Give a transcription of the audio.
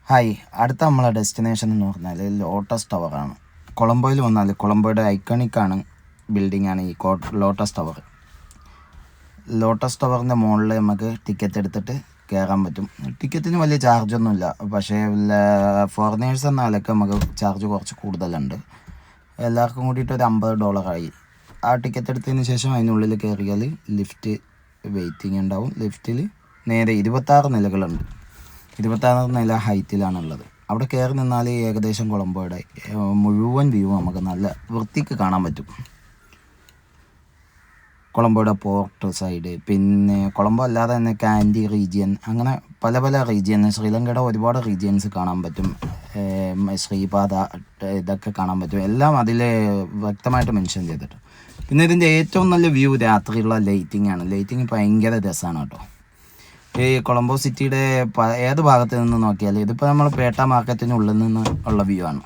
Hi, അടുത്ത നമ്മളെ destination എന്ന് പറഞ്ഞാൽ ലോട്ടസ് ടവറാണ്. കൊളംബോയിൽ വന്നാൽ കൊളംബോയുടെ ഐക്കണിക്കാണ് ബിൽഡിങ്ങാണ് ഈ ലോട്ടസ് ടവർ. ലോട്ടസ് ടവറിൻ്റെ മുകളിൽ നമുക്ക് ടിക്കറ്റ് എടുത്തിട്ട് കയറാൻ പറ്റും. ടിക്കറ്റിന് വലിയ ചാർജൊന്നുമില്ല, പക്ഷേ ഫോറിനേഴ്സ് എന്ന നിലയ്ക്ക് നമുക്ക് ചാർജ് കുറച്ച് കൂടുതലുണ്ട്. എല്ലാവർക്കും കൂടിയിട്ട് ഒരു $50 ആ ടിക്കറ്റ് എടുത്തതിന് ശേഷം അതിനുള്ളിൽ കയറിയാൽ ലിഫ്റ്റ് വെയിറ്റിംഗ് ഉണ്ടാവും. ലിഫ്റ്റിൽ നേരെ 26 നിലകളുണ്ട്. 26 നില ഹൈറ്റിലാണുള്ളത്. അവിടെ കയറി നിന്നാൽ ഏകദേശം കൊളംബോയുടെ മുഴുവൻ വ്യൂ നമുക്ക് നല്ല വൃത്തിക്ക് കാണാൻ പറ്റും. കൊളംബോയുടെ പോർട്ട് സൈഡ്, പിന്നെ കൊളംബോ അല്ലാതെ തന്നെ കാൻഡി റീജിയൻ, അങ്ങനെ പല പല റീജിയൻ, ശ്രീലങ്കയുടെ ഒരുപാട് റീജിയൻസ് കാണാൻ പറ്റും. ശ്രീപാത ഇതൊക്കെ കാണാൻ പറ്റും. എല്ലാം അതിൽ വ്യക്തമായിട്ട് മെൻഷൻ ചെയ്തിട്ട്. പിന്നെ ഇതിൻ്റെ ഏറ്റവും നല്ല വ്യൂ രാത്രിയുള്ള ലൈറ്റിംഗ് ആണ്. ലൈറ്റിംഗ് ഭയങ്കര രസമാണ് കേട്ടോ. ഈ കൊളംബോ സിറ്റിയുടെ ഏത് ഭാഗത്ത് നിന്ന് നോക്കിയാലും ഇതിപ്പോൾ നമ്മൾ പേട്ട മാർക്കറ്റിനുള്ളിൽ നിന്ന് ഉള്ള വ്യൂ ആണ്.